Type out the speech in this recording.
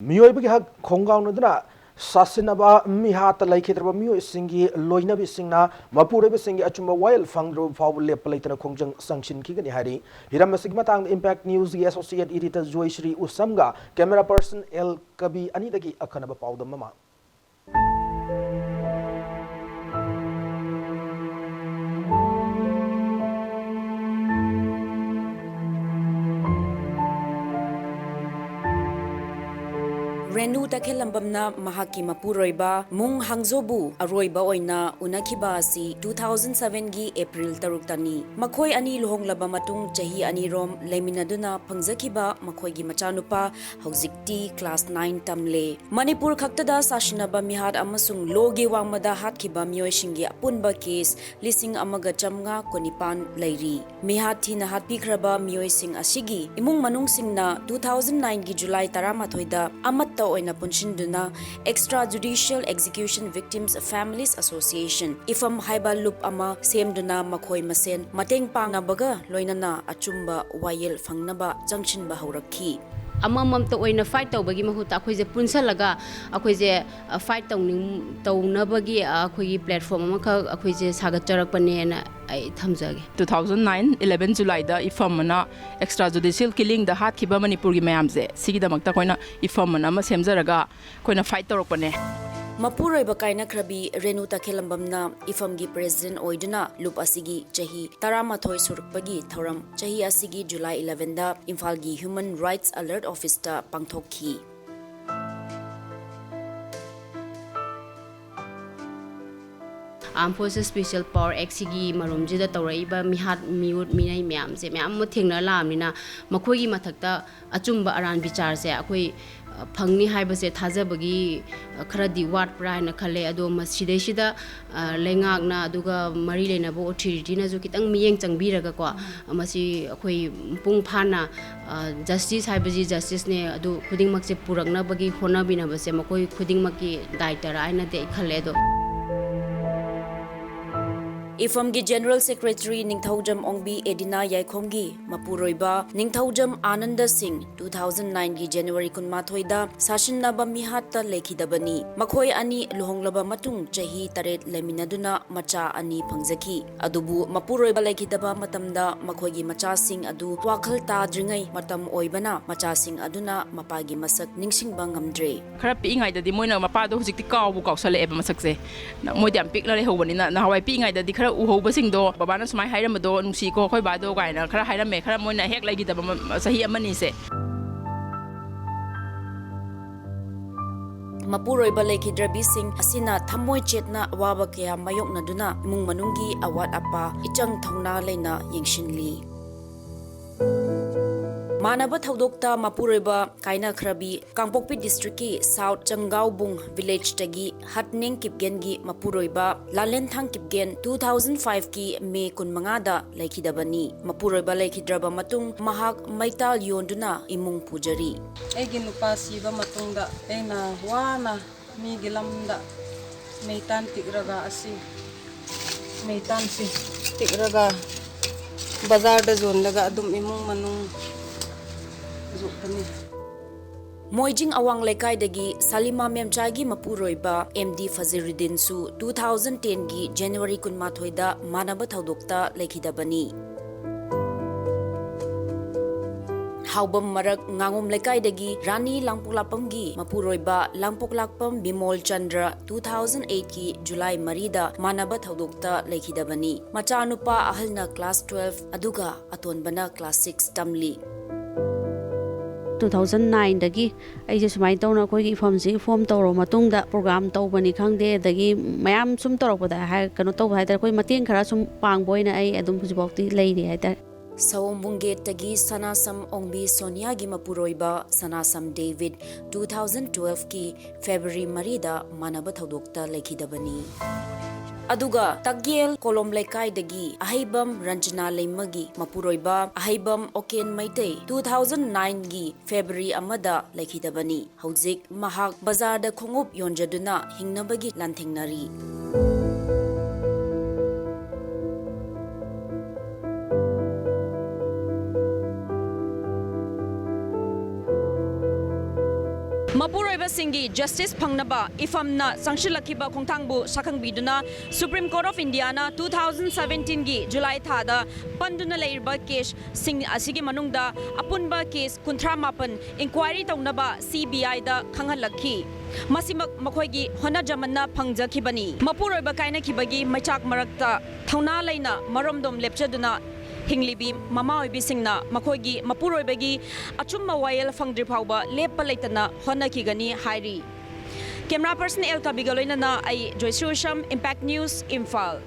Mioy hak Kongang Nadana, Sasinaba, Mihata like Hitrabamio Singi, Loinabi Singna, Mapure Singi Achuma Wild Fangro, Foul Lepalator Kongjang Sanction Kigani Hari, Hiramasigmatang Impact News, the Associate Editor Joyshri Usamga, Camera Person El Kabi Anidaki Akanaba Powder Mama. Renu Takhelambamna Mahaki Mapuroiba Mung Hangzobu Aroiba Oina Unakiba asi 2007 gi April Taruktani Makhoi ani luhonglaba matung chahi ani rom leminaduna phangzakiba makhoi gi machanupa hauzikti class 9 tamle Manipur khaktada sashinaba mihat amasung loge wangmada hatkiba mioi shingi apunba case lising amaga chamnga konipan lairi mihat thina hatpikraba mioi sing asigi imung manung singna 2009 gi July 18 da amatta oina punshinduna Extrajudicial Execution Victims Families Association ifam haiba loop ama semduna makhoi masen mateng pangnabaga loinana achumba wayel fangnaba jangchinba haurakhi amamam to oina fight tawbagi mahuta akhoi je punsalaga akhoi je fight tawnabagi akhoi platform ama kha akhoi je sagat charakpane na ai thamjage 2009 11 July da ifamna extrajudicial killing da hat khiba Manipur gi mayam je sigi da makta koina ifamna ma semjaraga koina fight torokpane Mapuroi bakaina krabi Renu Takhelambamna ifamgi president oiduna loop asigi chahi taramathoi surukpagi thoram chahi asigi July 11 da Imphal gi Human Rights Alert Office ta pangthokhi Armed Forces Special Power Exigi marumjida tawraiba mihat miut minai myam se myam thengna lamnina makhoigi mathakta achumba aran bichar se akhoi phangni haibase thajabagi kharadi wat praina khale ado masidai sida lengak na aduga mari lenabo authority na ju kitang miyeng changbiraga ko masi akhoi pung phana justice haibaji justice ne adu khuding makse purakna bagi hona bina base makoi khuding makki daita ra aina de khale do Ifamgi General Secretary Ningthaujam Ongbi Edina Yaikhomgi Mapuroiba Ningthaujam Ananda Singh 2009 gi January kunmathoida Sashinnaba mihatta lekhidabani makhoi ani luhonglaba matung chahi taret leminaduna macha ani phangjaki adubu Mapuroiba lekhidaba matamda makhoi gi macha sing adu wakhal ta dringai matam oibana macha sing aduna mapagi masak ningsingba ngamdre khara pi ngai da di moina mapa do hujikti kawu kausale eba masak se moi diam pik la le hobani na hawai pi ngai da di uhobasingdo babana sumai hairamado nungsi ko khoi bado gaina khara hairame khara moina hek lagi da sahi amani se Mapuroiba lekhidrabi sing asina thamoi chetna awaba kya mayokna duna imung manunggi awat apa ichang thongna leina yengshinli Manaba Thaudokta Mapuroiba Kaina Krabi Kangpokpi District ki South Changaubung Village tagi Hatning Kipgen gi Mapuroiba Lalen Thang Kipgen 2005 ki May kunmangada laikhidabani Mapuroiba laikhidraba matung mahak maital yonduna imung pujari Egi nupa siba matungda ena wana mi gilamda meitan tigraga asi meitan si tigraga bazar da zon laga adum imung manung Moijing awang lekai dagi Salima Memchagi Mapuroiba MD Faziruddin su 2010 gi January kunmathoida manaba thaudokta lekhidabani Haubam marak ngangum lekai dagi Rani Langpuklapam gi Mapuroiba Langpuklakpam Bimol Chandra 2008 ki July marida manaba thaudokta lekhidabani machanupa ahalna class 12 aduga atonbana class 6 tamli 2009 dagi ai je sumai tawna koi gi form tawro matungda program tawbani khangde dagi mayam sum tawrokpada ha kanu taw hai tar koi mateng khara sum pangboina ai adum hujibokti leiri hai tar Sawmbunget tagi Sanasam Ongbi Sonia gi Mapuroiba Sanasam David 2012 ki February marida manaba thaudokta lekhidabani Aduga Tagyel Kolom Lekai dagi Ahaibam Ranjana Leimagi Mapuroiba Ahaibam Oken Maitei 2009 gi February amada lekhidabani Hauzik Mahak Bazar da Khongup Yonjaduna Hingnabagi Lanthengnari Mapuroibasingi Justice Pangnaba Ifamna Sangshilakhiba Khongthangbu Sakhangviduna Supreme Court of India na 2017 gi July thada panduna leirba case sing asigi manungda apunba case kunthra mapan inquiry taunaba CBI da khanghalakhi Masimak Makoigi Hona Jamana Pangja Kibani Mapuroiba Kaina Kibagi Machak Marakta Tauna Laina Maromdom Lepchaduna Hinglibi Mama Bisingna Makoigi Mapuroibagi Achumma Wail Fangdri Pauba Lepa Laitana Hona Kigani Hairi Camera person El Kabigaloina na ay Joyce Impact News Imphal